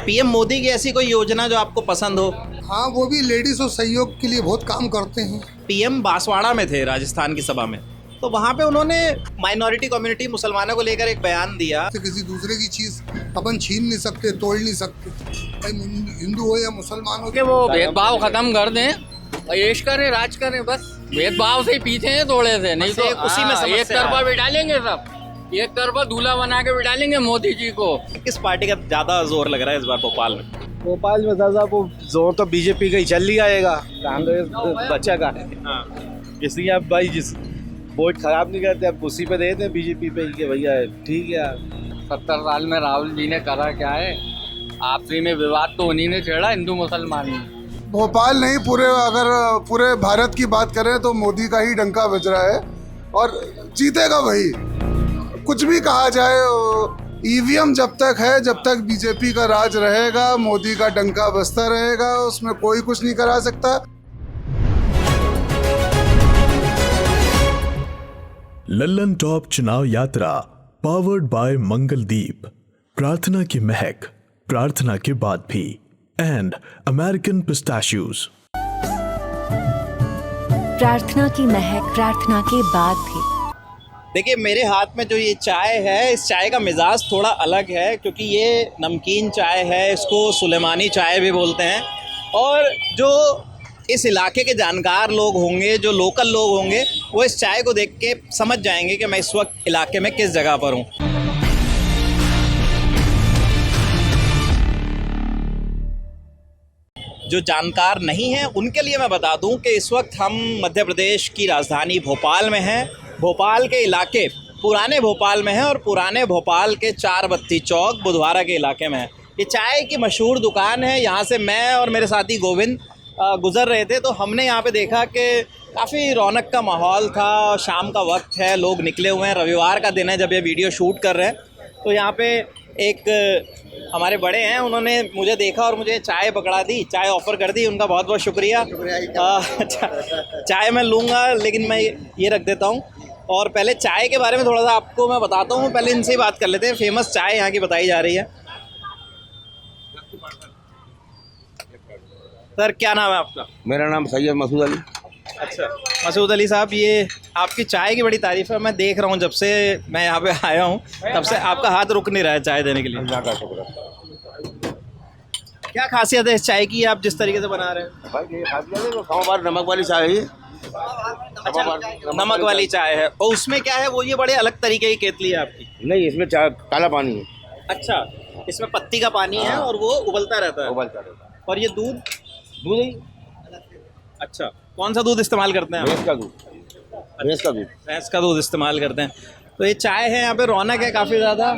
PM Modi की ऐसी कोई योजना जो आपको पसंद हो? हाँ, वो भी लेडीज और सहयोग के लिए बहुत काम करते हैं। पीएम बांसवाड़ा में थे राजस्थान की सभा में, तो वहाँ पे उन्होंने माइनॉरिटी कम्युनिटी मुसलमानों को लेकर एक बयान दिया। तो किसी दूसरे की चीज अपन छीन नहीं सकते, तोड़ नहीं सकते, भाई हिंदू हो या मुसलमान हो। कि वो भेदभाव खत्म कर दें, ऐश करें, राज करें, बस भेदभाव से ही पीछे हैं थोड़े से, नहीं तो उसी में समस्या एक तरफा बिठा लेंगे सब, एक तरफा दूल्हा बना के बिठा लेंगे मोदी जी को। किस पार्टी का ज्यादा जोर लग रहा है इस बार भोपाल में? भोपाल में दादा वो जोर तो बीजेपी का ही चल ही आएगा, कांग्रेस बचा का है। इसलिए अब भाई जिस वोट खराब नहीं करते, अब उसी पे देते हैं बीजेपी पे कि भैया ठीक है। 70 साल में राहुल जी ने करा क्या है? आपसी में विवाद तो उन्हीं ने छेड़ा, हिंदू मुसलमान में। भोपाल नहीं, पूरे भारत की बात करें तो मोदी का ही डंका बज रहा है और जीतेगा वही। कुछ भी कहा जाए, ईवीएम जब तक है, जब तक बीजेपी का राज रहेगा, मोदी का डंका बजता रहेगा, उसमें कोई कुछ नहीं करा सकता। लल्लन टॉप चुनाव यात्रा पावर्ड बाय मंगलदीप, प्रार्थना की महक, प्रार्थना के बाद भी, एंड अमेरिकन पिस्ताशियोज। प्रार्थना की महक, प्रार्थना के बाद भी। देखिए मेरे हाथ में जो ये चाय है, इस चाय का मिजाज थोड़ा अलग है क्योंकि ये नमकीन चाय है, इसको सुलेमानी चाय भी बोलते हैं। और जो इस इलाके के जानकार लोग होंगे, जो लोकल लोग होंगे, वो इस चाय को देख के समझ जाएंगे कि मैं इस वक्त इलाके में किस जगह पर हूँ। जो जानकार नहीं हैं उनके लिए मैं बता दूं कि इस वक्त हम मध्य प्रदेश की राजधानी भोपाल में हैं। भोपाल के इलाके पुराने भोपाल में हैं और पुराने भोपाल के 4 बत्ती चौक बुधवारा के इलाके में है। ये चाय की मशहूर दुकान है। यहाँ से मैं और मेरे साथी गोविंद गुज़र रहे थे तो हमने यहाँ पे देखा कि काफ़ी रौनक का माहौल था। शाम का वक्त है, लोग निकले हुए हैं, रविवार का दिन है जब ये वीडियो शूट कर रहे हैं। तो यहाँ पे एक हमारे बड़े हैं, उन्होंने मुझे देखा और मुझे चाय पकड़ा दी, चाय ऑफ़र कर दी। उनका बहुत बहुत शुक्रिया। चाय मैं लूँगा लेकिन मैं ये रख देता हूँ। और पहले चाय के बारे में थोड़ा सा आपको मैं बताता हूँ, पहले इनसे ही बात कर लेते हैं। फेमस चाय यहाँ की बताई जा रही है। सर क्या नाम है आपका? मेरा नाम सैयद मसूद अली। अच्छा मसूद अली साहब, ये आपकी चाय की बड़ी तारीफ़ है। मैं देख रहा हूँ जब से मैं यहाँ पे आया हूँ तब से आपका हाथ रुक नहीं रहा है चाय देने के लिए। अल्लाह का शुक्र है। क्या खासियत है इस चाय की, आप जिस तरीके से बना रहे हैं? भाई ये खासियत है, सोमवार नमक वाली चाय है। अच्छा, नमक वाली चाय है और उसमें क्या है, वो ये बड़े अलग तरीके की केतली है आपकी? नहीं, इसमें चाय काला पानी है। अच्छा, इसमें पत्ती का पानी है और वो उबलता रहता है। उबलता रहता है। और ये दूध ही अच्छा, कौन सा दूध इस्तेमाल करते हैं? भैंस का दूध। भैंस का दूध। भैंस का दूध इस्तेमाल करते हैं। तो ये चाय है, यहाँ पे रौनक है काफ़ी ज़्यादा।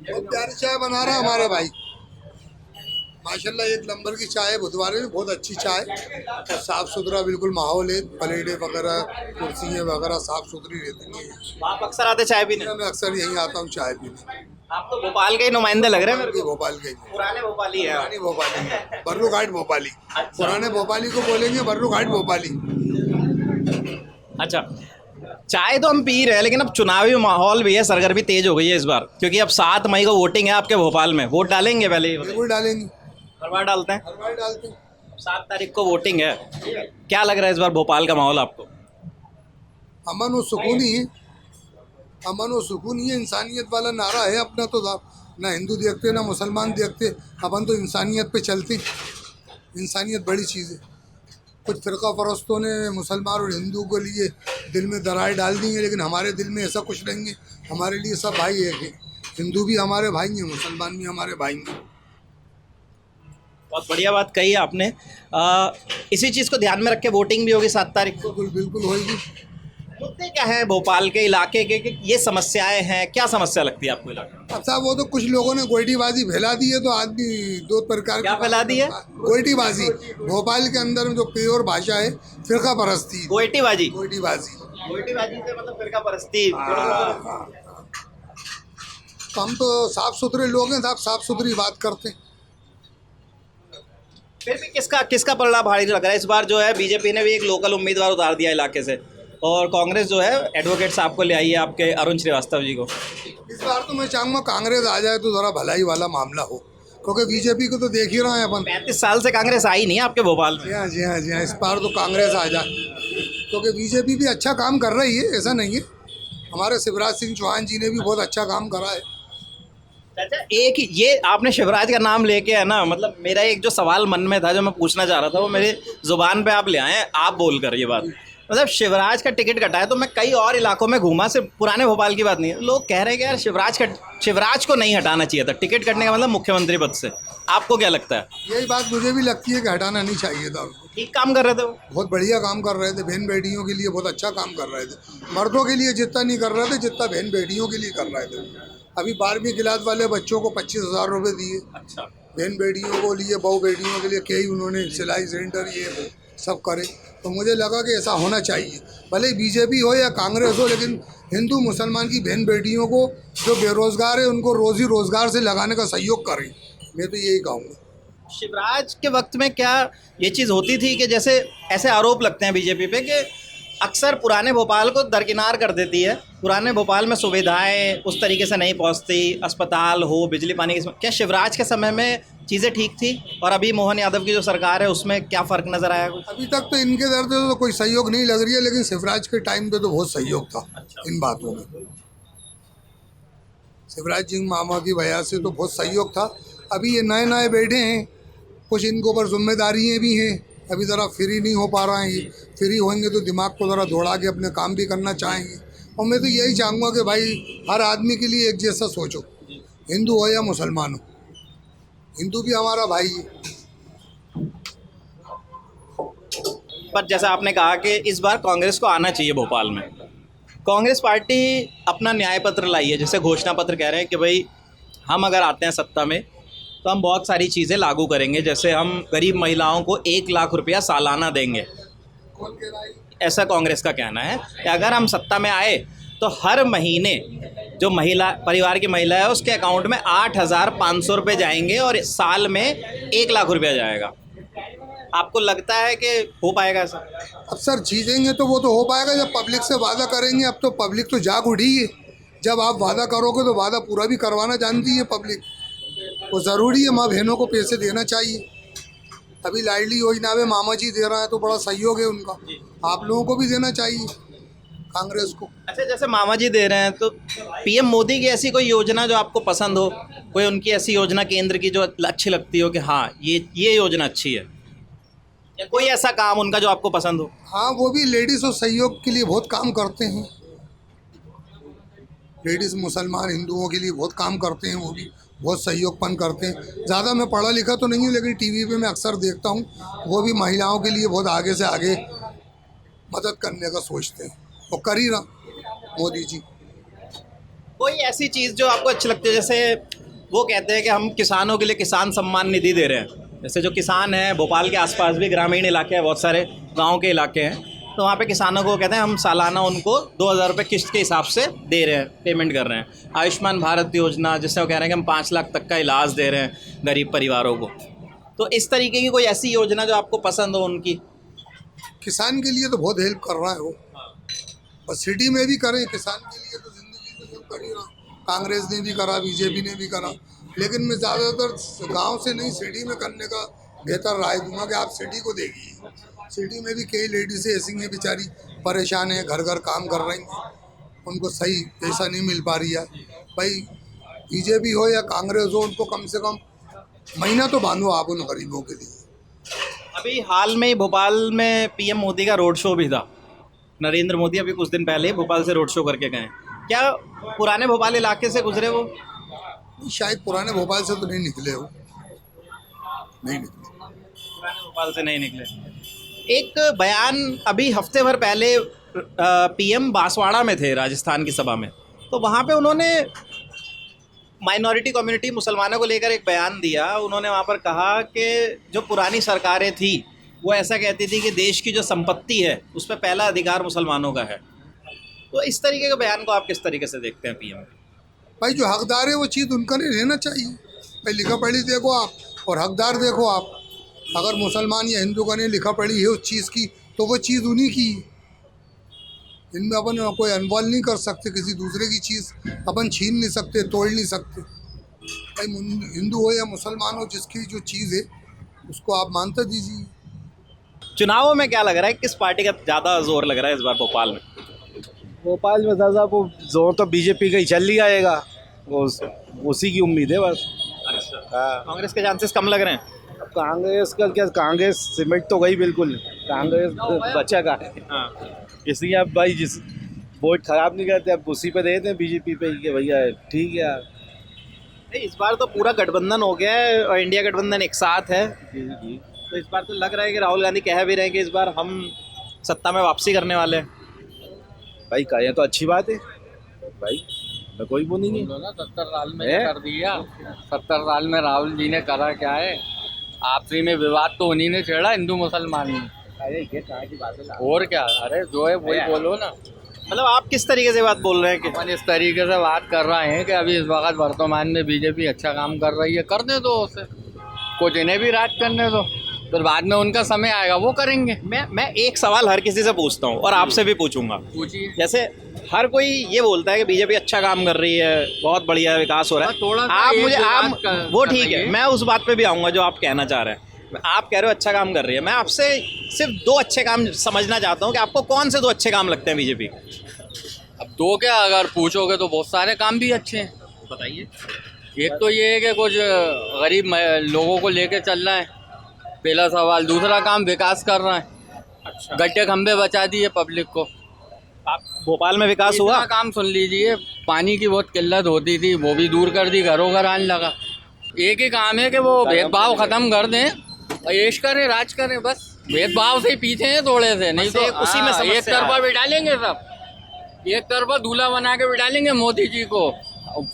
बहुत प्यारी चाय बना रहा है हमारे भाई, माशाल्लाह। एक नंबर की चाय है बुधवार में, बहुत अच्छी चाय और साफ़ सुथरा बिल्कुल माहौल है। प्लेटें वगैरह, कुर्सियाँ वगैरह साफ़ सुथरी रहती हैं। आप अक्सर आते चाय पीने? मैं अक्सर यहीं आता हूँ चाय पीने। आप तो भोपाल के ही नुमाइंदे लग रहे हैं मेरे को। भोपाल के पुराने भोपाली है। पुरानी भोपाली, बर्रू घाट भोपाली। पुराने भोपाली को बोलेंगे बर्रू घाट भोपाली। अच्छा, चाय तो हम पी रहे हैं लेकिन अब चुनावी माहौल भी है, सरगर्मी तेज हो गई है इस बार क्योंकि अब 7 मई को वोटिंग है आपके भोपाल में। वोट डालेंगे पहले ही? बिल्कुल डालेंगे, हर बार डालते हैं। हर बार डालते हैं। 7 तारीख को वोटिंग है। क्या लग रहा है इस बार भोपाल का माहौल आपको? अमन और सुकून ही है, अमन और सुकून ही है। इंसानियत वाला नारा है अपना। तो ना हिंदू देखते ना मुसलमान देखते, अपन तो इंसानियत पे चलते। इंसानियत बड़ी चीज़ है। कुछ फ़िरका परस्तों ने मुसलमान और हिंदू को लिए दिल में दरार डाल दी है, लेकिन हमारे दिल में ऐसा कुछ नहीं है। हमारे लिए सब भाई एक है। हिंदू भी हमारे भाई हैं, मुसलमान भी हमारे भाई हैं। बहुत बढ़िया बात कही आपने। इसी चीज़ को ध्यान में रख के वोटिंग भी होगी 7 तारीख को। बिल्कुल बिल्कुल होगी। मुद्दे क्या है भोपाल के इलाके के, ये समस्याएं हैं? क्या समस्या लगती है आपको इलाके में? अब साहब वो तो कुछ लोगों ने गोइठीबाजी फैला दी है, तो आदमी दो प्रकार की क्या फैला दी है? गोइठीबाजी। भोपाल के अंदर में जो प्योर भाषा है फिरका परस्ती। गोइठीबाजी? गोइठीबाजी, गोइठीबाजी से मतलब फिरका परस्ती। हम तो साफ सुथरे लोग हैं साहब, साफ सुथरी बात करते हैं। फिर भी किसका पलड़ा भारी लग रहा है इस बार? जो है बीजेपी ने भी एक लोकल उम्मीदवार उतार दिया इलाके से, और कांग्रेस जो है एडवोकेट साहब को ले आई है, आपके अरुण श्रीवास्तव जी को। इस बार तो मैं चाहूँगा कांग्रेस आ जाए तो ज़रा भलाई वाला मामला हो, क्योंकि बीजेपी को तो देख ही रहे हैं अपन। 35 साल से कांग्रेस आई नहीं है आपके भोपाल में। जी हाँ जी हाँ जी हाँ, इस बार तो कांग्रेस आ जाए, क्योंकि बीजेपी भी अच्छा काम कर रही है, ऐसा नहीं है। हमारे शिवराज सिंह चौहान जी ने भी बहुत अच्छा काम करा है। अच्छा, एक ये आपने शिवराज का नाम लेके है ना, मतलब मेरा एक जो सवाल मन में था जो मैं पूछना चाह रहा था वो मेरे जुबान पे आप ले आए, आप बोल कर ये बात। मतलब शिवराज का टिकट कटा है तो मैं कई और इलाकों में घूमा, सिर्फ पुराने भोपाल की बात नहीं है। लोग कह रहे हैं कि यार शिवराज को नहीं हटाना चाहिए था, टिकट कटने का मतलब मुख्यमंत्री पद से। आपको क्या लगता है? यही बात मुझे भी लगती है कि हटाना नहीं चाहिए था उनको। ठीक काम कर रहे थे वो, बहुत बढ़िया काम कर रहे थे, बहन बेटियों के लिए बहुत अच्छा काम कर रहे थे। मर्दों के लिए जितना नहीं कर रहे थे जितना बहन बेटियों के लिए कर रहे थे। अभी 12वीं क्लास वाले बच्चों को 25,000 रुपये दिए। अच्छा, बहन बेटियों को लिए, बहू बेटियों के लिए कई उन्होंने सिलाई सेंटर ये वो सब करे। तो मुझे लगा कि ऐसा होना चाहिए, भले ही बीजेपी हो या कांग्रेस हो, लेकिन हिंदू मुसलमान की बहन बेटियों को जो बेरोज़गार है उनको रोज़ी रोज़गार से लगाने का सहयोग करें। मैं तो यही कहूँगा। शिवराज के वक्त में क्या ये चीज़ होती थी कि जैसे ऐसे आरोप लगते हैं बीजेपी पे कि अक्सर पुराने भोपाल को दरकिनार कर देती है, पुराने भोपाल में सुविधाएं उस तरीके से नहीं पहुंचती, अस्पताल हो, बिजली पानी की। क्या शिवराज के समय में चीज़ें ठीक थी और अभी मोहन यादव की जो सरकार है उसमें क्या फ़र्क नज़र आया कुछ? अभी तक तो इनके दर से तो कोई सहयोग नहीं लग रही है, लेकिन शिवराज के टाइम पे तो बहुत सहयोग था इन बातों में। शिवराज सिंह मामा की वजह से तो बहुत सहयोग था। अभी ये नए नए बैठे हैं, कुछ इनके ऊपर जिम्मेदारियाँ भी हैं। अभी ज़रा फ्री नहीं हो पा रहे हैं, ये फ्री होंगे तो दिमाग को ज़रा दौड़ा के अपने काम भी करना चाहेंगे। और मैं तो यही चाहूँगा कि भाई हर आदमी के लिए एक जैसा सोचो, हिंदू हो या मुसलमान हो, हिंदू भी हमारा भाई है। पर जैसा आपने कहा कि इस बार कांग्रेस को आना चाहिए भोपाल में, कांग्रेस पार्टी अपना न्याय पत्र लाई है, जैसे घोषणा पत्र कह रहे हैं कि भाई हम अगर आते हैं सत्ता में तो हम बहुत सारी चीज़ें लागू करेंगे, जैसे हम गरीब महिलाओं को 1 लाख रुपया सालाना देंगे। ऐसा कांग्रेस का कहना है कि अगर हम सत्ता में आए तो हर महीने जो महिला परिवार की महिला है उसके अकाउंट में 8,500 रुपये जाएंगे और साल में 1 लाख रुपया जाएगा। आपको लगता है कि हो पाएगा ऐसा? अब सर जीतेंगे तो वो तो हो पाएगा जब पब्लिक से वादा करेंगे। अब तो पब्लिक तो जाग उठी है, जब आप वादा करोगे तो वादा पूरा भी करवाना जानती है पब्लिक। वो ज़रूरी है, माँ बहनों को पैसे देना चाहिए। अभी लाडली योजना में मामा जी दे रहा है तो बड़ा सहयोग है उनका, आप लोगों को भी देना चाहिए कांग्रेस को। अच्छा, जैसे मामा जी दे रहे हैं तो पीएम मोदी की ऐसी कोई योजना जो आपको पसंद हो, कोई उनकी ऐसी योजना केंद्र की जो अच्छी लगती हो कि हाँ ये योजना अच्छी है, या कोई ऐसा काम उनका जो आपको पसंद हो? हाँ, वो भी लेडीज़ और सहयोग के लिए बहुत काम करते हैं। लेडीज़ मुसलमान हिंदुओं के लिए बहुत काम करते हैं, वो भी बहुत सहयोगपन करते हैं। ज़्यादा मैं पढ़ा लिखा तो नहीं हूँ, लेकिन टीवी पे मैं अक्सर देखता हूँ, वो भी महिलाओं के लिए बहुत आगे से आगे मदद करने का सोचते हैं, और कर ही रहा मोदी जी। कोई ऐसी चीज़ जो आपको अच्छी लगती है, जैसे वो कहते हैं कि हम किसानों के लिए किसान सम्मान निधि दे रहे हैं, जैसे जो किसान हैं भोपाल के आसपास भी ग्रामीण इलाके हैं, बहुत सारे गाँव के इलाके हैं, तो वहाँ पे किसानों को कहते हैं हम सालाना उनको 2,000 रुपये किस्त के हिसाब से दे रहे हैं, पेमेंट कर रहे हैं। आयुष्मान भारत योजना, जिससे वो कह रहे हैं कि हम 5 लाख तक का इलाज दे रहे हैं गरीब परिवारों को। तो इस तरीके की कोई ऐसी योजना जो आपको पसंद हो उनकी? किसान के लिए तो बहुत हेल्प कर रहा है वो, बस सिटी में भी करें किसान के लिए तो ज़िंदगी में हेल्प कर ही रहा। कांग्रेस ने भी करा, बीजेपी ने भी करा, लेकिन मैं ज़्यादातर गाँव से नहीं सिटी में करने का बेहतर राय दूंगा कि आप सिटी को देखिए। सिटी में भी कई लेडीज़ें ऐसी हैं बेचारी परेशान हैं, घर घर काम कर रही हैं, उनको सही पैसा नहीं मिल पा रही है। भाई बीजेपी हो या कांग्रेस हो, उनको कम से कम महीना तो बांधो आप उन गरीबों के लिए। अभी हाल में ही भोपाल में पीएम मोदी का रोड शो भी था, नरेंद्र मोदी अभी कुछ दिन पहले ही भोपाल से रोड शो करके गए। क्या पुराने भोपाल इलाके से गुजरे वो? शायद पुराने भोपाल से तो नहीं निकले हो, नहीं निकले, पुराने भोपाल से नहीं निकले। एक बयान अभी हफ्ते भर पहले पीएम बांसवाड़ा में थे राजस्थान की सभा में, तो वहाँ पे उन्होंने माइनॉरिटी कम्युनिटी मुसलमानों को लेकर एक बयान दिया। उन्होंने वहाँ पर कहा कि जो पुरानी सरकारें थी वो ऐसा कहती थी कि देश की जो संपत्ति है उस पर पहला अधिकार मुसलमानों का है। तो इस तरीके के बयान को आप किस तरीके से देखते हैं पीएम? भाई जो हकदार है वो चीज़ उनका नहीं रहना चाहिए। भाई लिखा पढ़ी देखो आप और हकदार देखो आप। अगर मुसलमान या हिंदू का नहीं लिखा पढ़ी है उस चीज़ की तो वो चीज़ उन्हीं की है। इनमें अपन कोई अनवॉल्व नहीं कर सकते, किसी दूसरे की चीज़ अपन छीन नहीं सकते, तोड़ नहीं सकते। भाई हिंदू हो या मुसलमान हो, जिसकी जो चीज़ है उसको आप मानते दीजिए। चुनावों में क्या लग रहा है, किस पार्टी का ज़्यादा जोर लग रहा है इस बार भोपाल में? भोपाल में दादा वो जोर तो बीजेपी का ही चल ही आएगा, वो उसी की उम्मीद है बस। हाँ, कांग्रेस के चांसेस कम लग रहे हैं। अब कांग्रेस का क्या, कांग्रेस सिमट तो गई बिल्कुल, कांग्रेस बचा का है। इसलिए अब भाई जिस वोट खराब नहीं करते, अब उसी पे देते हैं बीजेपी पे कि भैया ठीक है यार। नहीं, इस बार तो पूरा गठबंधन हो गया है और इंडिया गठबंधन एक साथ है, जी। तो इस बार तो लग रहा है कि राहुल गांधी कह भी रहे हैं कि इस बार हम सत्ता में वापसी करने वाले हैं। भाई कहें तो अच्छी बात है भाई, मैं कोई वो नहीं है। 70 साल में है? कर दिया। 70 साल में राहुल जी ने करा क्या है? आपसी में विवाद तो उन्हीं ने छेड़ा, हिंदू मुसलमान में। अरे ये कहाँ की बात है? और क्या, अरे जो है वही बोलो ना। मतलब आप किस तरीके से बात बोल रहे हैं कि अपन इस तरीके से बात कर रहे हैं कि अभी इस वक्त वर्तमान में बीजेपी अच्छा काम कर रही है, करने दो उसे, कुछ इन्हें भी राज करने दो, फिर बाद में उनका समय आएगा वो करेंगे। मैं एक सवाल हर किसी से पूछता हूँ और आपसे भी पूछूंगा। पूछिए। जैसे हर कोई ये बोलता है कि बीजेपी अच्छा काम कर रही है, बहुत बढ़िया विकास हो रहा है, थोड़ा सा आप एक मुझे बात आप कर- वो ठीक है, बताइए। मैं उस बात पे भी आऊँगा जो आप कहना चाह रहे हैं। आप कह रहे हो अच्छा काम कर रही है, मैं आपसे सिर्फ 2 अच्छे काम समझना चाहता हूँ कि आपको कौन से 2 अच्छे काम लगते हैं बीजेपी? अब दो क्या, अगर पूछोगे तो बहुत सारे काम भी अच्छे हैं। बताइए। एक तो ये है कि कुछ गरीब लोगों को लेके चल रहा है, पहला सवाल। दूसरा काम विकास कर रहा है, गड्ढे खंभे बचा दिए पब्लिक को। आप भोपाल में विकास हुआ? इतना काम सुन लीजिए, पानी की बहुत किल्लत होती थी, वो भी दूर कर दी, घरों घर आने लगा। एक ही काम है कि वो भेदभाव खत्म कर दें और ऐश करें, राज करें, बस। भेदभाव से ही पीछे हैं थोड़े से, नहीं बस तो उसी में समस्या एक तरफा भी डालेंगे सब, एक तरफा दूल्हा बना के भी डालेंगे मोदी जी को,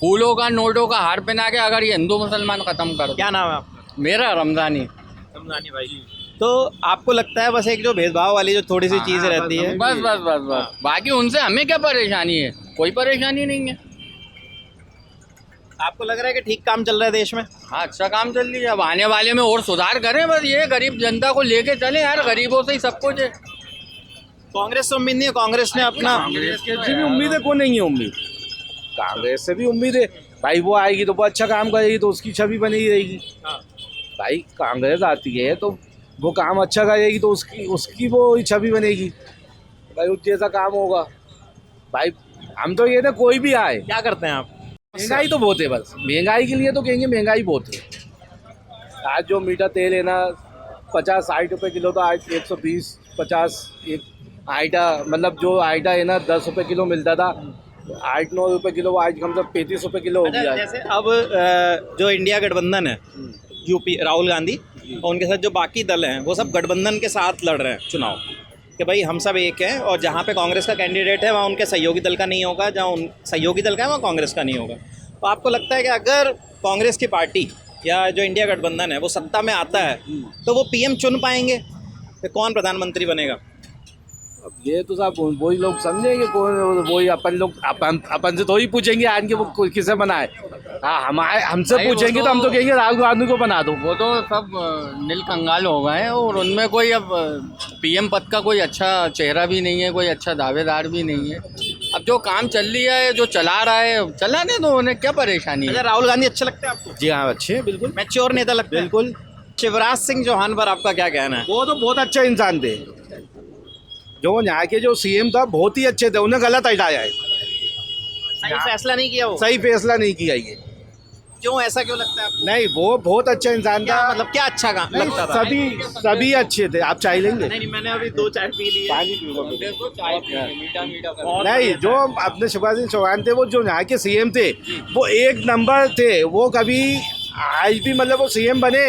फूलों का नोटों का हार पहना के, अगर ये हिंदू मुसलमान खत्म कर दो। क्या नाम है आपका? मेरा रमजानी। रमजानी भाई। तो आपको लगता है बस एक जो भेदभाव वाली जो थोड़ी सी चीज़ रहती है, बस बस बस बस, बाकी उनसे हमें क्या परेशानी है? कोई परेशानी नहीं है। आपको लग रहा है कि ठीक काम चल रहा है देश में? हाँ, अच्छा काम चल रही है। अब आने वाले में और सुधार करें, बस ये गरीब जनता को लेके चले यार, गरीबों से ही सब कुछ है। कांग्रेस से उम्मीद नहीं है? कांग्रेस ने अपना कांग्रेस से भी उम्मीद है, को नहीं है उम्मीद, कांग्रेस से भी उम्मीद है भाई, वो आएगी तो वो अच्छा काम करेगी तो उसकी छवि बनी रहेगी। भाई कांग्रेस आती है तो वो काम अच्छा करेगी तो उसकी वो छवि बनेगी भाई, उस जैसा काम होगा भाई। हम तो ये ना, कोई भी आए। क्या करते हैं आप? महंगाई तो बहुत है, बस महंगाई के लिए तो कहेंगे महंगाई बहुत है। आज जो मीठा तेल है ना 50-60 रुपये किलो, तो आज 120-50 एक आइटा, मतलब जो आइटा है ना 10 रुपये किलो मिलता था, 8-9 रुपये किलो, आज कम से कम 35 रुपये किलो हो गया। जैसे अब जो इंडिया गठबंधन है, यूपी राहुल गांधी और उनके साथ जो बाकी दल हैं, वो सब गठबंधन के साथ लड़ रहे हैं चुनाव कि भाई हम सब एक हैं, और जहाँ पे कांग्रेस का कैंडिडेट है वहाँ उनके सहयोगी दल का नहीं होगा, जहाँ उन सहयोगी दल का है वहाँ कांग्रेस का नहीं होगा। तो आपको लगता है कि अगर कांग्रेस की पार्टी या जो इंडिया गठबंधन है वो सत्ता में आता है तो वो पीएम चुन पाएंगे, तो कौन प्रधानमंत्री बनेगा? अब ये तो साहब वही लोग समझेंगे, कौन वही अपन से थोड़ी पूछेंगे आगे वो किसे बनाए। हाँ, हमारे हमसे भाई वो पूछेंगे तो तो- हम तो कहेंगे राहुल गांधी को बना दो। वो तो सब नील कंगाल हो गए हैं, और उनमें कोई अब पीएम पद का कोई अच्छा चेहरा भी नहीं है, कोई अच्छा दावेदार भी नहीं है। अब जो काम चल रहा है, जो चला रहा है, चलाने दो, उन्हें क्या परेशानी अच्छा, है। राहुल गांधी अच्छे लगते हैं आपको? जी हाँ, अच्छे हैं बिल्कुल, मैच्योर नेता लगते हैं? बिल्कुल। शिवराज सिंह चौहान पर आपका क्या कहना है? वो तो बहुत अच्छा इंसान थे, जो यहाँ के जो सीएम था बहुत ही अच्छे थे, उन्हें गलत हटाया है, सही फैसला नहीं किया वो? सही फैसला नहीं किया ये। क्यों, ऐसा क्यों लगता है आपको? नहीं, वो बहुत अच्छा इंसान क्या था, मतलब क्या अच्छा काम नहीं, लगता था? सभी अच्छे थे। आप चाय लेंगे? नहीं, मैंने अभी 2 चाय पी ली है। पानी पीओ। देखो, चाय पीजिए, मीठा मीठा कर। नहीं, जो अपने शिवराज सिंह चौहान थे, वो जो यहाँ के सीएम थे वो एक नंबर थे। वो कभी आज भी, मतलब वो सीएम बने,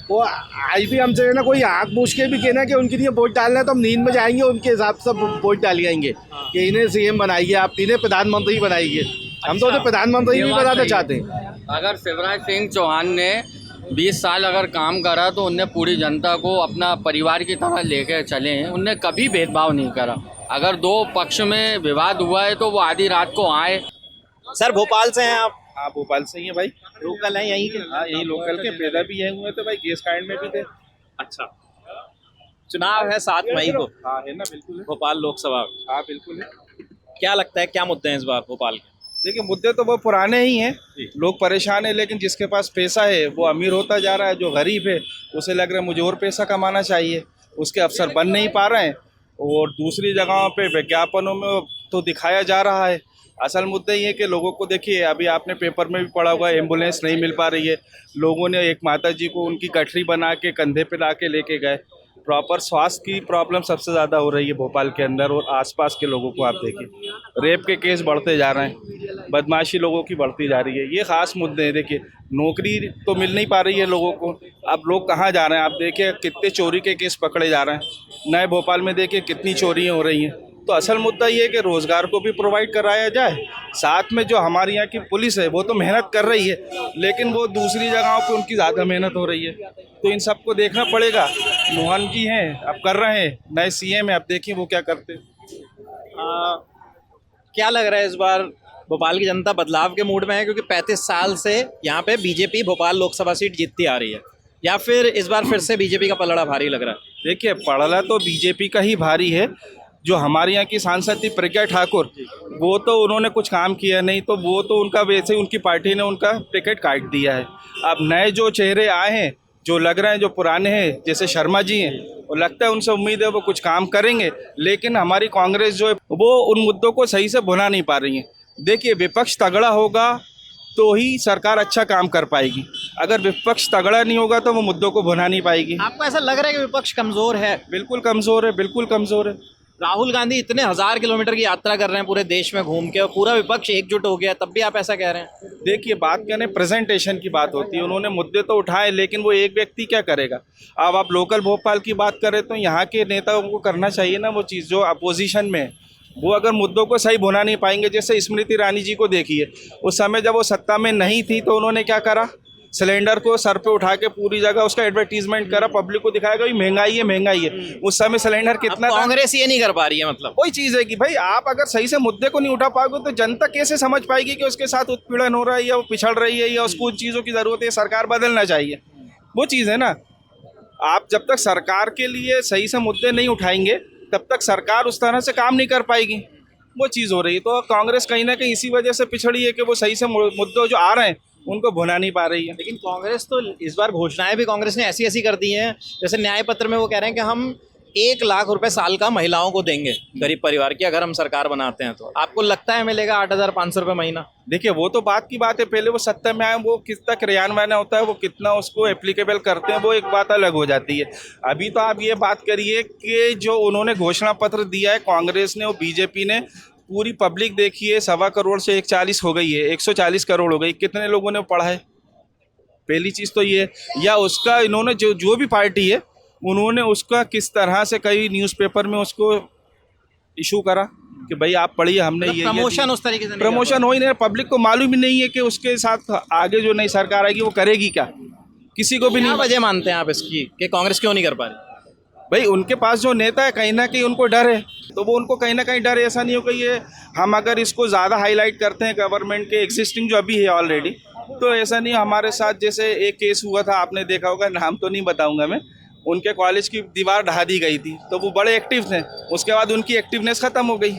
वो आज भी हमसे है ना, कोई आँख पूछ के भी कहना कि उनके लिए वोट डालना है तो हम नींद में जाएंगे, उनके हिसाब से वोट डाल जाएंगे कि इन्हें सीएम बनाइए, आप इन्हें प्रधानमंत्री बनाइए। हम तो उन्हें प्रधानमंत्री भी बनाना चाहते हैं। अगर शिवराज सिंह चौहान ने 20 साल अगर काम करा तो उनने पूरी जनता को अपना परिवार की तरह लेकर चले हैं, उनने कभी भेदभाव नहीं करा। अगर 2 पक्ष में विवाद हुआ है तो वो आधी रात को आए। सर, भोपाल से हैं आप? हाँ, भोपाल से ही है भाई। लोकल हैं यहीं के? हाँ, यही लोकल के, पैदा भी यहीं हुए थे भाई, गैस कांड में भी थे। अच्छा। चुनाव है 7 मई को हाँ है ना, बिल्कुल है। भोपाल लोकसभा। हाँ बिल्कुल है। क्या लगता है क्या मुद्दे हैं इस बार भोपाल के? देखिए मुद्दे तो वो पुराने ही हैं, लोग परेशान है, लेकिन जिसके पास पैसा है वो अमीर होता जा रहा है, जो गरीब है उसे लग रहा है मुझे और पैसा कमाना चाहिए, उसके अवसर बन नहीं पा रहे हैं और दूसरी जगहों पे विज्ञापनों में तो दिखाया जा रहा है। असल मुद्दा ये है कि लोगों को देखिए, अभी आपने पेपर में भी पढ़ा होगा, एम्बुलेंस नहीं मिल पा रही है। लोगों ने एक माता जी को उनकी गठरी बना के कंधे पे ला के लेके गए। प्रॉपर स्वास्थ्य की प्रॉब्लम सबसे ज़्यादा हो रही है भोपाल के अंदर और आसपास के लोगों को। आप देखिए रेप के केस बढ़ते जा रहे हैं, बदमाशी लोगों की बढ़ती जा रही है, ये ख़ास मुद्दे हैं। देखिए नौकरी तो मिल नहीं पा रही है लोगों को, अब लोग कहाँ जा रहे हैं? आप देखिए कितने चोरी के केस पकड़े जा रहे हैं, नए भोपाल में देखिए कितनी चोरियाँ हो रही हैं। तो असल मुद्दा ये है कि रोज़गार को भी प्रोवाइड कराया जाए, साथ में जो हमारे यहाँ की पुलिस है वो तो मेहनत कर रही है, लेकिन वो दूसरी जगहों पे उनकी ज़्यादा मेहनत हो रही है, तो इन सबको देखना पड़ेगा। मोहन जी हैं, अब कर रहे हैं, नए सीएम हैं, अब देखिए वो क्या करते हैं। क्या लग रहा है इस बार भोपाल की जनता बदलाव के मूड में है, क्योंकि 35 साल से यहाँ पे बीजेपी भोपाल लोकसभा सीट जीतती आ रही है, या फिर इस बार फिर से बीजेपी का पलड़ा भारी लग रहा है? देखिए पड़ला तो बीजेपी का ही भारी है। जो हमारे यहाँ की सांसद थी प्रज्ञा ठाकुर, वो तो उन्होंने कुछ काम किया नहीं, तो वो तो उनका वैसे ही उनकी पार्टी ने उनका टिकट काट दिया है। अब नए जो चेहरे आए हैं, जो लग रहे हैं, जो पुराने हैं, जैसे शर्मा जी हैं, वो लगता है उनसे उम्मीद है वो कुछ काम करेंगे, लेकिन हमारी कांग्रेस जो है वो उन मुद्दों को सही से भुना नहीं पा रही है। देखिए विपक्ष तगड़ा होगा तो ही सरकार अच्छा काम कर पाएगी, अगर विपक्ष तगड़ा नहीं होगा तो वो मुद्दों को भुना नहीं पाएगी। आपको ऐसा लग रहा है कि विपक्ष कमजोर है? बिल्कुल कमज़ोर है, बिल्कुल कमज़ोर है। राहुल गांधी इतने 1000 किलोमीटर की यात्रा कर रहे हैं पूरे देश में घूम के, और पूरा विपक्ष एकजुट हो गया, तब भी आप ऐसा कह रहे हैं? देखिए बात कहने प्रेजेंटेशन की बात होती है, उन्होंने मुद्दे तो उठाए, लेकिन वो एक व्यक्ति क्या करेगा? अब आप लोकल भोपाल की बात करें तो यहाँ के नेताओं को करना चाहिए ना वो चीज़, जो अपोजिशन में है वो अगर मुद्दों को सही भुना नहीं पाएंगे। जैसे स्मृति ईरानी जी को देखिए, उस समय जब वो सत्ता में नहीं थी तो उन्होंने क्या करा? सिलेंडर को सर पे उठा के पूरी जगह उसका एडवर्टीजमेंट करा, पब्लिक को दिखाया कि महंगाई है, महंगाई है। उस समय सिलेंडर कितना था? कांग्रेस ये नहीं कर पा रही है। मतलब वही चीज़ है कि भाई आप अगर सही से मुद्दे को नहीं उठा पाओगे तो जनता कैसे समझ पाएगी कि उसके साथ उत्पीड़न हो रहा है या वो पिछड़ रही है या उसको उन चीज़ों की ज़रूरत है, सरकार बदलना चाहिए, वो चीज़ है ना। आप जब तक सरकार के लिए सही से मुद्दे नहीं उठाएंगे तब तक सरकार उस तरह से काम नहीं कर पाएगी, वो चीज़ हो रही है। तो कांग्रेस कहीं ना कहीं इसी वजह से पिछड़ी है कि वो सही से मुद्दे जो आ रहे हैं उनको भुना नहीं पा रही है। लेकिन कांग्रेस तो इस बार घोषणाएं भी कांग्रेस ने ऐसी ऐसी कर दी हैं, जैसे न्याय पत्र में वो कह रहे हैं कि हम 1 लाख रुपए साल का महिलाओं को देंगे, गरीब परिवार की, अगर हम सरकार बनाते हैं तो। आपको लगता है मिलेगा 8,500 रुपये महीना? देखिए वो तो बात की बात है, पहले वो सत्ता में आए, वो कितना क्रियान्वयन होता है, वो कितना उसको एप्लीकेबल करते हैं, वो एक बात अलग हो जाती है। अभी तो आप ये बात करिए कि जो उन्होंने घोषणा पत्र दिया है कांग्रेस ने और बीजेपी ने, पूरी पब्लिक देखिए 1.25 करोड़ से 140 हो गई है, 140 करोड़ हो गई। कितने लोगों ने पढ़ा है? पहली चीज़ तो ये, या उसका इन्होंने जो भी पार्टी है उन्होंने उसका किस तरह से कई न्यूज़पेपर में उसको इशू करा कि भाई आप पढ़िए, हमने ये प्रमोशन उस तरीके से नहीं प्रमोशन हो ही नहीं, पब्लिक को मालूम ही नहीं है कि उसके साथ आगे जो नई सरकार आएगी वो करेगी क्या, किसी को भी नहीं। वजह मानते हैं आप इसकी कि कांग्रेस क्यों नहीं कर पा रही? भाई उनके पास जो नेता है कहीं ना कहीं उनको डर है, तो वो उनको कहीं ना कहीं डर है। ऐसा नहीं हो कि ये हम अगर इसको ज़्यादा हाईलाइट करते हैं गवर्नमेंट के एग्जिस्टिंग जो अभी है ऑलरेडी, तो ऐसा नहीं। हमारे साथ जैसे एक केस हुआ था, आपने देखा होगा, नाम तो नहीं बताऊंगा मैं, उनके कॉलेज की दीवार ढहा दी गई थी, तो वो बड़े एक्टिव थे, उसके बाद उनकी एक्टिवनेस ख़त्म हो गई।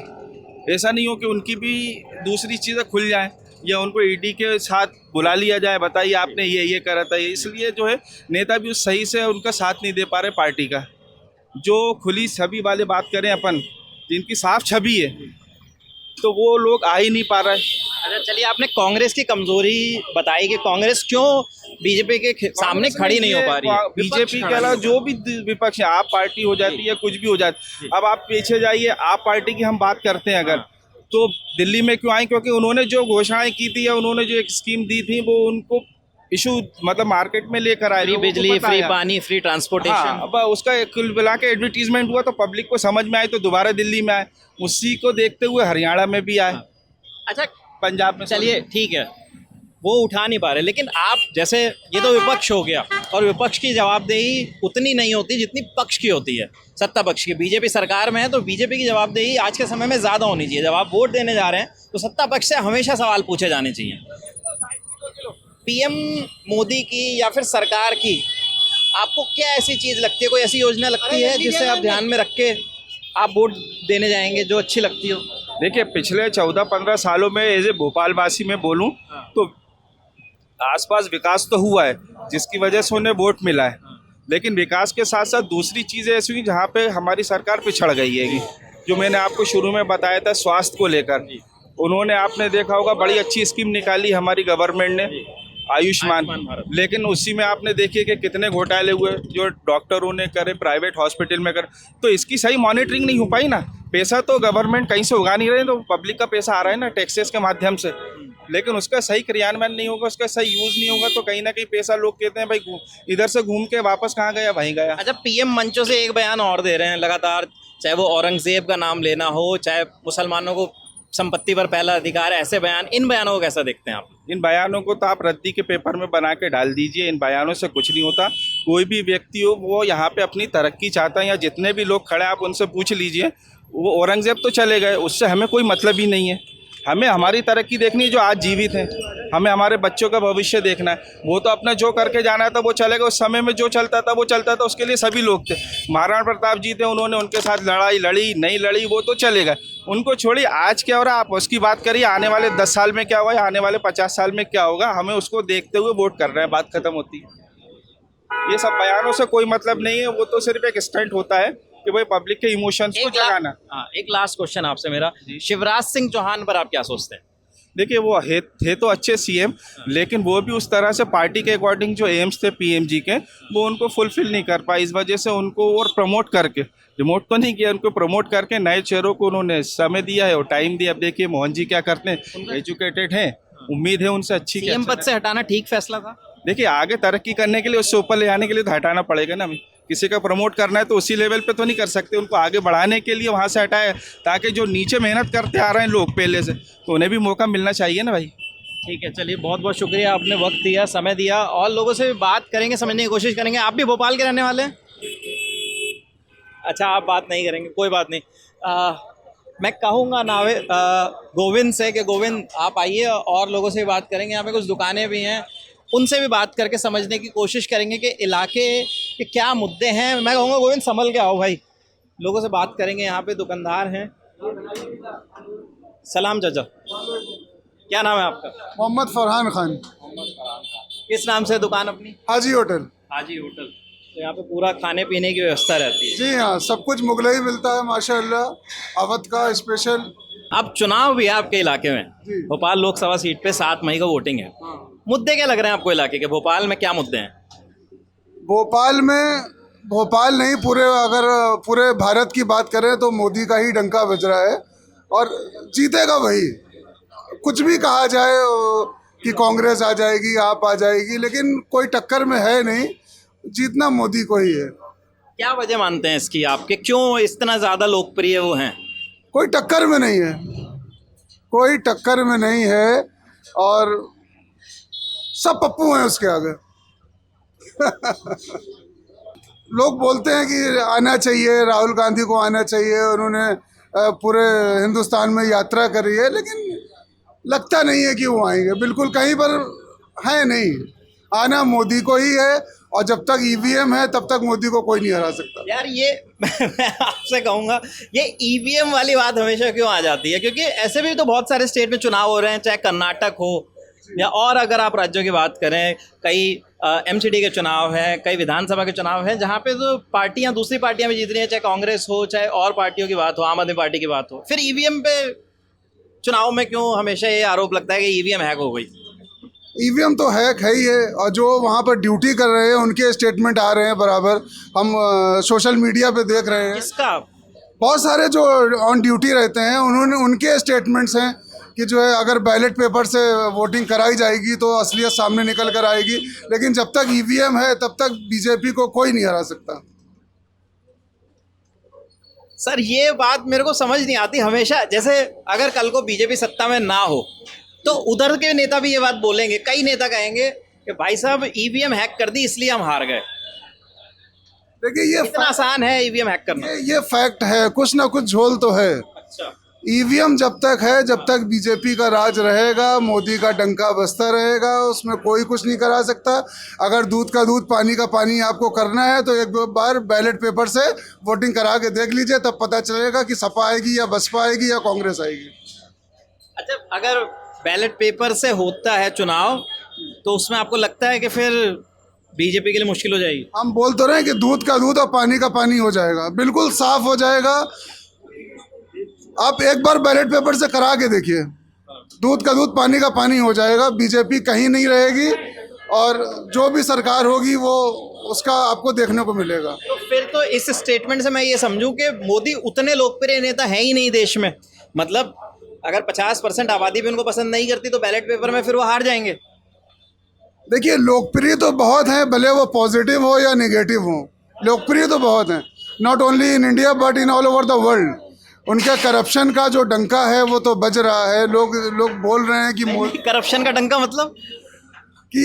ऐसा नहीं हो कि उनकी भी दूसरी चीज़ें खुल जाएँ या उनको ईडी के साथ बुला लिया जाए, बताइए आपने ये करा था, इसलिए जो है नेता भी उस सही से उनका साथ नहीं दे पा रहे पार्टी का। जो खुली छवि वाले बात करें अपन, जिनकी साफ छवि है, तो वो लोग आ ही नहीं पा रहा है। अच्छा चलिए, आपने कांग्रेस की कमजोरी बताई कि कांग्रेस क्यों बीजेपी के सामने खड़ी नहीं हो पा रही है। बीजेपी के अलावा जो भी विपक्ष है, आप पार्टी हो जाती है, कुछ भी हो जाती। अब आप पीछे जाइए, आप पार्टी की हम बात करते हैं अगर, तो दिल्ली में क्यों आई? क्योंकि उन्होंने जो घोषणाएं की थी या उन्होंने जो एक स्कीम दी थी वो उनको इशू मतलब मार्केट में लेकर आए, फ्री बिजली, फ्री पानी, फ्री ट्रांसपोर्टेशन। हाँ, अब उसका कुल मिला के एडवर्टीजमेंट हुआ तो पब्लिक को समझ में आए, तो दोबारा दिल्ली में आए, उसी को देखते हुए हरियाणा में भी आए। अच्छा पंजाब में, चलिए ठीक है, वो उठा नहीं पा रहे, लेकिन आप जैसे, ये तो विपक्ष हो गया, और विपक्ष की जवाबदेही उतनी नहीं होती जितनी पक्ष की होती है, सत्ता पक्ष की। बीजेपी सरकार में है तो बीजेपी की जवाबदेही आज के समय में ज़्यादा होनी चाहिए। जब आप वोट देने जा रहे हैं तो सत्ता पक्ष से हमेशा सवाल पूछे जाने चाहिए। पीएम मोदी की या फिर सरकार की आपको क्या ऐसी चीज लगती है, कोई ऐसी योजना लगती है जिसे आप ध्यान में रख के आप वोट देने जाएंगे जो अच्छी लगती हो? देखिए पिछले 14-15 सालों में एज ए भोपाल वासी में बोलूं तो आसपास विकास तो हुआ है जिसकी वजह से उन्हें वोट मिला है, लेकिन विकास के साथ साथ दूसरी चीज़ें ऐसी हुई जहाँ पे हमारी सरकार पिछड़ गई है। जो मैंने आपको शुरू में बताया था स्वास्थ्य को लेकर, उन्होंने आपने देखा होगा बड़ी अच्छी स्कीम निकाली हमारी गवर्नमेंट ने, आयुष्मान भारत, लेकिन उसी में आपने देखिए कि कितने घोटाले हुए जो डॉक्टरों ने करे, प्राइवेट हॉस्पिटल में करे, तो इसकी सही मॉनिटरिंग नहीं हो पाई ना। पैसा तो गवर्नमेंट कहीं से उगा नहीं रहे, तो पब्लिक का पैसा आ रहा है ना टैक्सेस के माध्यम से, लेकिन उसका सही क्रियान्वयन नहीं होगा, उसका सही यूज़ नहीं होगा, तो कहीं ना कहीं पैसा लोग कहते हैं भाई इधर से घूम के वापस कहाँ गया, वहीं गया। अच्छा, पीएम मंचों से एक बयान और दे रहे हैं लगातार, चाहे वो औरंगजेब का नाम लेना हो, चाहे मुसलमानों को संपत्ति पर पहला अधिकार है, ऐसे बयान, इन बयानों को कैसा देखते हैं आप? इन बयानों को तो आप रद्दी के पेपर में बना के डाल दीजिए, इन बयानों से कुछ नहीं होता। कोई भी व्यक्ति हो वो यहाँ पे अपनी तरक्की चाहता है, या जितने भी लोग खड़े हैं आप उनसे पूछ लीजिए, वो औरंगजेब तो चले गए, उससे हमें कोई मतलब ही नहीं है। हमें हमारी तरक्की देखनी है जो आज जीवित हैं, हमें हमारे बच्चों का भविष्य देखना है। वो तो अपना जो करके जाना था वो चले गए, उस समय में जो चलता था वो चलता था, उसके लिए सभी लोग थे। महाराणा प्रताप जी थे, उन्होंने उनके साथ लड़ाई लड़ी, नहीं लड़ी, वो तो चले गए, उनको छोड़िए। आज क्या हो रहा है आप उसकी बात करिए, आने वाले 10 साल में क्या हुआ, आने वाले 50 साल में क्या होगा, हमें उसको देखते हुए वोट कर रहे हैं, बात खत्म होती है। ये सब बयानों से कोई मतलब नहीं है, वो तो सिर्फ एक स्टंट होता है कि भाई पब्लिक के इमोशंस को जगाना। एक लास्ट क्वेश्चन आपसे मेरा, शिवराज सिंह चौहान पर आप क्या सोचते हैं? देखिए वो थे तो अच्छे सीएम, लेकिन वो भी उस तरह से पार्टी के अकॉर्डिंग जो एम्स थे पीएमजी के, वो उनको फुलफिल नहीं कर पाए। इस वजह से उनको और प्रमोट करके, रिमोट तो नहीं किया, उनको प्रमोट करके नए चेहरों को उन्होंने समय दिया है और टाइम दिया। अब देखिए मोहन जी क्या करते हैं, एजुकेटेड हैं, उम्मीद है उनसे अच्छी। सीएम पद से हटाना ठीक फैसला था? देखिए आगे तरक्की करने के लिए, उससे ऊपर ले आने के लिए तो हटाना पड़ेगा ना। हमें किसी का प्रमोट करना है तो उसी लेवल पे तो नहीं कर सकते, उनको आगे बढ़ाने के लिए वहाँ से हटाए, ताकि जो नीचे मेहनत करते आ रहे हैं लोग पहले से, तो उन्हें भी मौका मिलना चाहिए ना भाई। ठीक है, चलिए बहुत बहुत शुक्रिया, आपने वक्त दिया, समय दिया, और लोगों से बात करेंगे, समझने की कोशिश करेंगे। आप भी भोपाल के रहने वाले हैं? अच्छा, आप बात नहीं करेंगे, कोई बात नहीं। मैं कहूँगा नावे गोविंद से कि गोविंद आप आइए, और लोगों से बात करेंगे। यहाँ पे कुछ दुकानें भी हैं, उनसे भी बात करके समझने की कोशिश करेंगे कि इलाके के क्या मुद्दे हैं। मैं कहूँगा गोविंद संभल के आओ भाई, लोगों से बात करेंगे। यहाँ पे दुकानदार हैं। सलाम चाचा, क्या नाम है आपका? मोहम्मद फरहान खान। किस नाम से दुकान अपनी? हाजी होटल। हाजी होटल। तो यहाँ पे पूरा खाने पीने की व्यवस्था रहती है? जी हाँ, सब कुछ मुगलई मिलता है माशाल्लाह, अवध का स्पेशल। अब चुनाव भी है आपके इलाके में, भोपाल लोकसभा सीट पे 7 मई को वोटिंग है। मुद्दे क्या लग रहे हैं आपको इलाके के? भोपाल में क्या मुद्दे हैं? भोपाल में, भोपाल नहीं, पूरे भारत की बात करें तो मोदी का ही डंका बज रहा है, और जीतेगा वही। कुछ भी कहा जाए कि कांग्रेस आ जाएगी, आप आ जाएगी, लेकिन कोई टक्कर में है नहीं, जीतना मोदी को ही है। क्या वजह मानते हैं इसकी आपके, क्यों इतना ज़्यादा लोकप्रिय वो हैं? कोई टक्कर में नहीं है, कोई टक्कर में नहीं है, और सब पप्पू हैं उसके आगे। लोग बोलते हैं कि आना चाहिए, राहुल गांधी को आना चाहिए, उन्होंने पूरे हिंदुस्तान में यात्रा करी है, लेकिन लगता नहीं है कि वो आएंगे, बिल्कुल कहीं पर है नहीं। आना मोदी को ही है, और जब तक ईवीएम है तब तक मोदी को कोई नहीं हरा सकता। यार ये मैं आपसे कहूँगा, ये ईवीएम वाली बात हमेशा क्यों आ जाती है? क्योंकि ऐसे भी तो बहुत सारे स्टेट में चुनाव हो रहे हैं, चाहे कर्नाटक हो या और अगर आप राज्यों की बात करें, कई एमसीडी के चुनाव हैं, कई विधानसभा के चुनाव हैं, जहाँ पे तो पार्टियाँ, दूसरी पार्टियाँ भी जीत रही हैं, चाहे कांग्रेस हो, चाहे और पार्टियों की बात हो, आम आदमी पार्टी की बात हो। फिर ईवीएम पे चुनाव में क्यों हमेशा ये आरोप लगता है कि ईवीएम हैक हो गई? ईवीएम तो हैक है ही है, और जो वहाँ पर ड्यूटी कर रहे हैं उनके स्टेटमेंट आ रहे हैं बराबर, हम सोशल मीडिया पे देख रहे हैं। किसका? बहुत सारे जो ऑन ड्यूटी रहते हैं, उनके स्टेटमेंट्स हैं कि जो है अगर बैलेट पेपर से वोटिंग कराई जाएगी तो असलियत सामने निकल कर आएगी, लेकिन जब तक ईवीएम है तब तक बीजेपी को कोई नहीं हरा सकता। सर ये बात मेरे को समझ नहीं आती हमेशा, जैसे अगर कल को बीजेपी सत्ता में ना हो तो उधर के नेता भी ये बात बोलेंगे, कई नेता कहेंगे कि भाई साहब ईवीएम हैक कर दी इसलिए हम हार गए। देखिए ये इतना आसान है ईवीएम हैक करना? ये फैक्ट है, कुछ ना कुछ झोल तो है। अच्छा। ईवीएम जब तक है, जब तक बीजेपी का राज रहेगा, मोदी का डंका बजता रहेगा, उसमें कोई कुछ नहीं करा सकता। अगर दूध का दूध पानी का पानी आपको करना है तो एक बार बैलेट पेपर से वोटिंग करा के देख लीजिए, तब पता चलेगा कि सपा आएगी या बसपा आएगी या कांग्रेस आएगी। अच्छा, अगर बैलेट पेपर से होता है चुनाव तो उसमें आपको लगता है कि फिर बीजेपी के लिए मुश्किल हो जाएगी? हम बोल तो रहे हैं कि दूध का दूध और पानी का पानी हो जाएगा, बिल्कुल साफ हो जाएगा। आप एक बार बैलेट पेपर से करा के देखिए, दूध का दूध पानी का पानी हो जाएगा। बीजेपी कहीं नहीं रहेगी और जो भी सरकार होगी वो उसका आपको देखने को मिलेगा। तो फिर तो इस स्टेटमेंट से मैं ये समझूं कि मोदी उतने लोकप्रिय नेता है ही नहीं देश में। मतलब अगर 50% आबादी भी उनको पसंद नहीं करती तो बैलेट पेपर में फिर वो हार जाएंगे। देखिए, लोकप्रिय तो बहुत हैं, भले वो पॉजिटिव हो या नेगेटिव हो, लोकप्रिय तो बहुत हैं, not only in India but in all over the world. उनके करप्शन का जो डंका है वो तो बज रहा है। लोग बोल रहे हैं कि करप्शन का डंका मतलब कि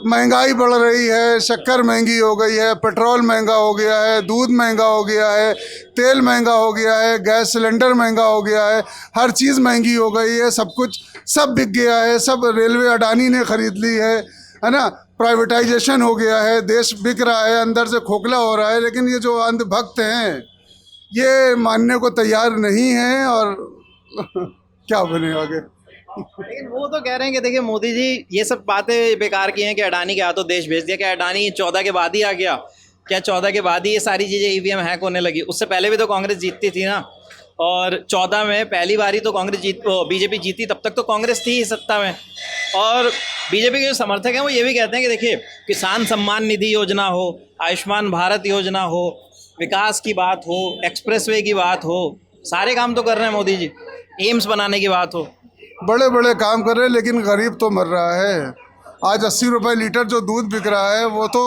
महंगाई बढ़ रही है, शक्कर महंगी हो गई है, पेट्रोल महंगा हो गया है, दूध महंगा हो गया है, तेल महंगा हो गया है, गैस सिलेंडर महंगा हो गया है, हर चीज़ महंगी हो गई है, सब कुछ सब बिक गया है, सब रेलवे अडानी ने ख़रीद ली है ना, प्राइवेटाइजेशन हो गया है, देश बिक रहा है, अंदर से खोखला हो रहा है। लेकिन ये जो अंधभक्त हैं ये मानने को तैयार नहीं हैं और क्या बने आगे। लेकिन वो तो कह रहे हैं कि देखिए मोदी जी ये सब बातें बेकार की हैं कि अडानी के हाथों देश भेज दिया। क्या अडानी 14 के बाद ही आ गया? क्या 14 के बाद ही ये सारी चीज़ें ईवीएम हैक होने लगी? उससे पहले भी तो कांग्रेस जीतती थी ना। और 14 में पहली बारी तो बीजेपी जीती, तब तक तो कांग्रेस थी ही सत्ता में। और बीजेपी के जो समर्थक हैं वो ये भी कहते हैं कि देखिए किसान सम्मान निधि योजना हो, आयुष्मान भारत योजना हो, विकास की बात हो, एक्सप्रेसवे की बात हो, सारे काम तो कर रहे हैं मोदी जी। एम्स बनाने की बात हो, बड़े बड़े काम कर रहे हैं, लेकिन गरीब तो मर रहा है। आज 80 रुपये लीटर जो दूध बिक रहा है वो तो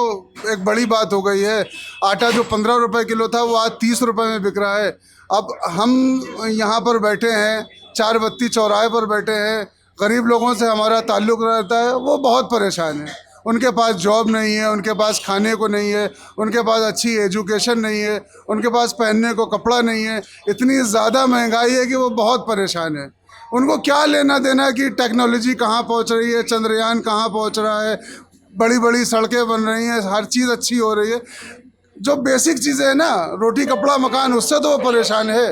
एक बड़ी बात हो गई है। आटा जो 15 रुपये किलो था वो आज 30 रुपये में बिक रहा है। अब हम यहाँ पर बैठे हैं, 4 बत्ती चौराहे पर बैठे हैं, गरीब लोगों से हमारा ताल्लुक़ रहता है, वो बहुत परेशान है। उनके पास जॉब नहीं है, उनके पास खाने को नहीं है, उनके पास अच्छी एजुकेशन नहीं है, उनके पास पहनने को कपड़ा नहीं है। इतनी ज़्यादा महंगाई है कि वो बहुत परेशान है। उनको क्या लेना देना कि टेक्नोलॉजी कहाँ पहुँच रही है, चंद्रयान कहाँ पहुँच रहा है, बड़ी बड़ी सड़कें बन रही हैं, हर चीज़ अच्छी हो रही है। जो बेसिक चीज़ें हैं ना, रोटी कपड़ा मकान, उससे तो वो परेशान है।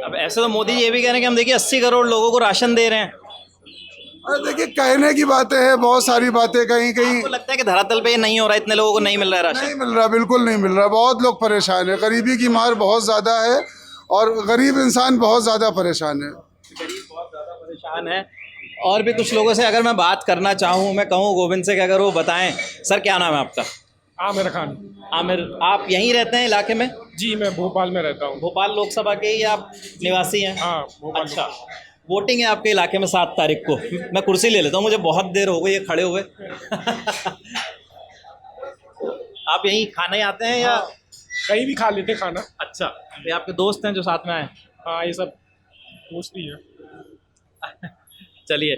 अब ऐसे तो मोदी ये भी कह रहे हैं कि हम देखिए 80 करोड़ लोगों को राशन दे रहे हैं। अरे देखिए, कहने की बातें हैं, बहुत सारी बातें, कहीं कहीं आपको लगता है कि धरातल पे ये नहीं हो रहा, इतने लोगों को नहीं मिल रहा है राशन? नहीं मिल रहा, बिल्कुल नहीं मिल रहा। बहुत लोग परेशान है, गरीबी की मार बहुत ज़्यादा है और गरीब इंसान बहुत ज़्यादा परेशान है। गरीब बहुत ज़्यादा परेशान है। और भी कुछ लोगों से अगर मैं बात करना चाहूँ, मैं कहूँ गोविंद से कि अगर वो बताएं। सर क्या नाम है आपका? आमिर खान। आमिर, आप यहीं रहते हैं इलाके में? जी, मैं भोपाल में रहता हूँ। भोपाल लोकसभा के ही आप निवासी हैं? हाँ, भोपाल। अच्छा, वोटिंग है आपके इलाके में 7 तारीख को। मैं कुर्सी ले लेता हूँ, मुझे बहुत देर हो गई है खड़े हुए। आप यहीं खाने आते हैं या कहीं भी खा लेते खाना? अच्छा, ये आपके दोस्त हैं जो साथ में आए? हाँ, ये सब दोस्त ही है। चलिए,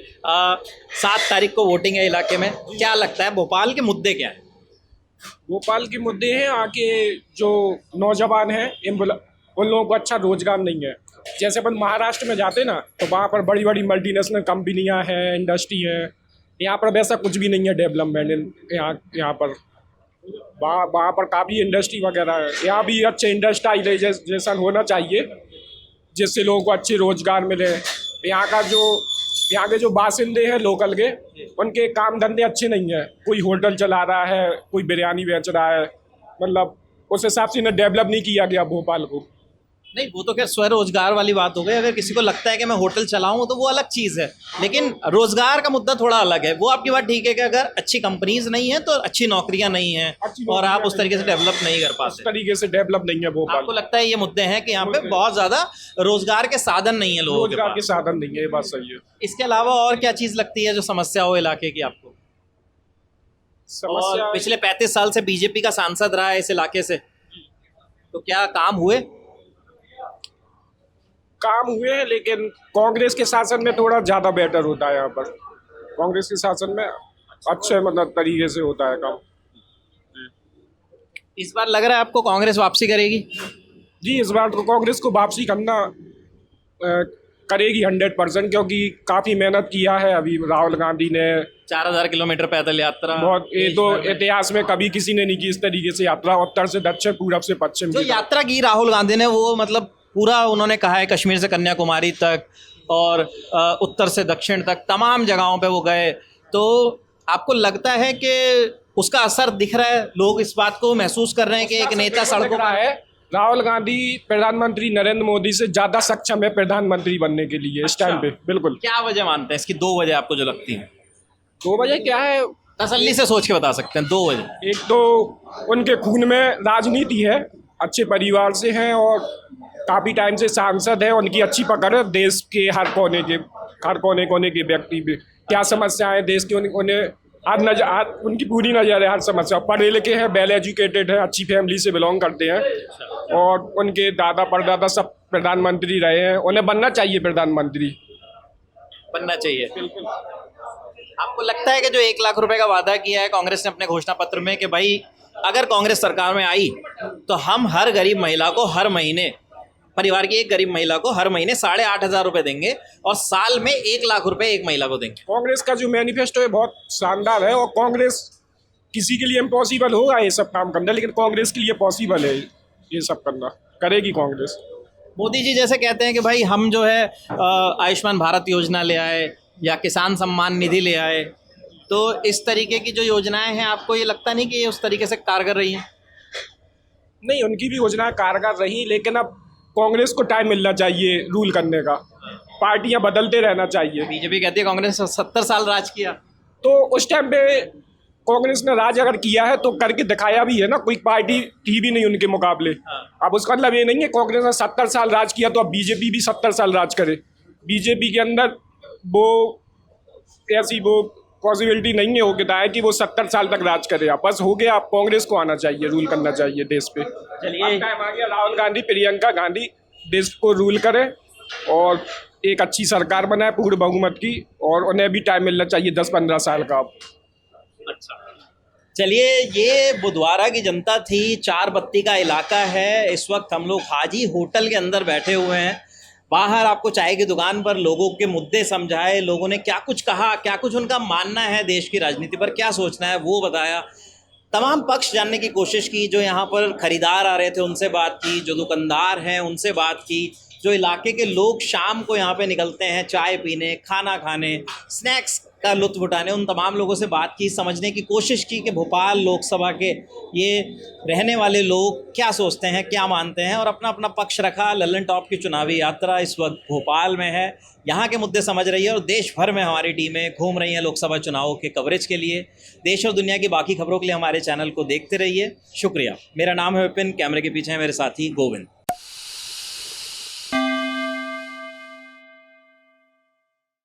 7 तारीख को वोटिंग है इलाके में। क्या लगता है भोपाल के मुद्दे क्या हैं? भोपाल के मुद्दे हैं, आके जो नौजवान हैं उन लोगों को अच्छा रोजगार नहीं है। जैसे अपन महाराष्ट्र में जाते ना तो वहाँ पर बड़ी बड़ी मल्टीनेशनल कंपनियाँ हैं, इंडस्ट्री है। यहाँ पर वैसा कुछ भी नहीं है डेवलपमेंट। यहाँ पर वहाँ पर काफ़ी इंडस्ट्री वगैरह है। यहाँ भी अच्छे इंडस्ट्रियलाइजेशन होना चाहिए जिससे लोगों को अच्छे रोजगार मिले। यहाँ के जो बासिंदे हैं लोकल के, उनके काम धंधे अच्छे नहीं हैं। कोई होटल चला रहा है, कोई बिरयानी बेच रहा है, मतलब उस हिसाब से इन्हें डेवलप नहीं किया गया भोपाल को। नहीं, वो तो क्या स्वरोजगार वाली बात हो गई। अगर किसी को लगता है कि मैं होटल चलाऊं तो वो अलग चीज़ है, लेकिन रोजगार का मुद्दा थोड़ा अलग है। वो आपकी बात ठीक है कि अगर अच्छी कंपनीज नहीं है तो अच्छी नौकरियां नहीं हैं और आप उस तरीके से डेवलप नहीं कर पाते। उस तरीके से डेवलप नहीं है भोपाल। आपको लगता है ये मुद्दे हैं कि यहाँ पे बहुत ज़्यादा रोजगार के साधन नहीं है लोगों के रोजगार के पास? साधन नहीं है, ये बात सही है। इसके अलावा और क्या चीज़ लगती है जो समस्या हो इलाके की आपको? और पिछले 35 साल से बीजेपी का सांसद रहा है इस इलाके से, तो क्या काम हुए? काम हुए हैं, लेकिन कांग्रेस के शासन में थोड़ा ज़्यादा बेटर होता है। यहाँ पर कांग्रेस के शासन में अच्छे मतलब तरीके से होता है काम। इस बार लग रहा है आपको कांग्रेस वापसी करेगी? जी, इस बार तो कांग्रेस को वापसी करना करेगी 100%, क्योंकि काफ़ी मेहनत किया है अभी राहुल गांधी ने। 4000 किलोमीटर पैदल यात्रा, बहुत, ये तो इतिहास में कभी किसी ने नहीं की इस तरीके से यात्रा, उत्तर से दक्षिण, पूरब से पश्चिम जो की। यात्रा की राहुल गांधी ने वो मतलब पूरा उन्होंने कहा है कश्मीर से कन्याकुमारी तक और उत्तर से दक्षिण तक तमाम जगहों पे वो गए। तो आपको लगता है कि उसका असर दिख रहा है, लोग इस बात को महसूस कर रहे हैं कि एक नेता सड़कों रहा है। राहुल गांधी प्रधानमंत्री नरेंद्र मोदी से ज़्यादा सक्षम है प्रधानमंत्री बनने के लिए इस टाइम पे। बिल्कुल। क्या वजह मानते हैं इसकी? 2 वजह आपको जो लगती है? 2 वजह क्या है, तसल्ली से सोच के बता सकते हैं 2 वजह। एक तो उनके खून में राजनीति है, अच्छे परिवार से हैं और काफ़ी टाइम से सांसद है, उनकी अच्छी पकड़ है देश के हर कोने के व्यक्ति पे क्या समस्याएं देश की उन्हें उनकी पूरी नज़र है हर समस्या। पढ़े लिखे हैं, वेल एजुकेटेड है, अच्छी फैमिली से बिलोंग करते हैं और उनके दादा परदादा सब प्रधानमंत्री रहे हैं, उन्हें बनना चाहिए प्रधानमंत्री। बनना चाहिए। आपको लगता है कि जो 1 लाख रुपए का वादा किया है कांग्रेस ने अपने घोषणा पत्र में कि भाई अगर कांग्रेस सरकार में आई तो हम हर गरीब महिला को हर महीने, परिवार की एक गरीब महिला को हर महीने 8,500 रुपए देंगे और साल में 1 लाख रुपए एक महिला को देंगे? कांग्रेस का जो मैनिफेस्टो है बहुत शानदार है और कांग्रेस किसी के लिए इम्पॉसिबल होगा ये सब काम करना, लेकिन कांग्रेस के लिए पॉसिबल है ये सब करना, करेगी कांग्रेस। मोदी जी जैसे कहते हैं कि भाई हम जो है आयुष्मान भारत योजना ले आए या किसान सम्मान निधि ले आए, तो इस तरीके की जो योजनाएं हैं आपको ये लगता नहीं कि ये उस तरीके से कारगर रही हैं? नहीं, उनकी भी योजनाएं कारगर रही, लेकिन अब कांग्रेस को टाइम मिलना चाहिए रूल करने का, पार्टियां बदलते रहना चाहिए। बीजेपी कहती है कांग्रेस ने 70 साल राज किया, तो उस टाइम पे कांग्रेस ने राज अगर किया है तो करके दिखाया भी है ना, कोई पार्टी थी भी नहीं उनके मुकाबले। अब उसका मतलब ये नहीं है कांग्रेस ने 70 साल राज किया तो अब बीजेपी भी 70 साल राज करे। बीजेपी के अंदर वो ऐसी वो पॉसिबिलिटी नहीं है हो गया है कि वो 70 साल तक राज करे। बस हो गया, अब कांग्रेस को आना चाहिए, रूल करना चाहिए देश पे। चलिए, टाइम आ गया, राहुल गांधी, प्रियंका गांधी देश को रूल करे और एक अच्छी सरकार बनाए पूर्ण बहुमत की, और उन्हें भी टाइम मिलना चाहिए 10-15 साल का। अच्छा, चलिए, ये बुधवारा की जनता थी, 4 बत्ती का इलाका है। इस वक्त हम लोग हाजी होटल के अंदर बैठे हुए हैं। बाहर आपको चाय की दुकान पर लोगों के मुद्दे समझाए, लोगों ने क्या कुछ कहा, क्या कुछ उनका मानना है देश की राजनीति पर, क्या सोचना है वो बताया। तमाम पक्ष जानने की कोशिश की। जो यहाँ पर खरीदार आ रहे थे उनसे बात की, जो दुकानदार हैं उनसे बात की, जो इलाके के लोग शाम को यहाँ पे निकलते हैं चाय पीने, खाना खाने, स्नैक्स का लुत्फ़ उठाने, उन तमाम लोगों से बात की, समझने की कोशिश की कि भोपाल लोकसभा के ये रहने वाले लोग क्या सोचते हैं, क्या मानते हैं, और अपना अपना पक्ष रखा। लल्लन टॉप की चुनावी यात्रा इस वक्त भोपाल में है, यहाँ के मुद्दे समझ रही है और देश भर में हमारी टीमें घूम रही हैं लोकसभा चुनावों के कवरेज के लिए। देश और दुनिया की बाकी खबरों के लिए हमारे चैनल को देखते रहिए। शुक्रिया। मेरा नाम है विपिन, कैमरे के पीछे है मेरे साथी गोविंद।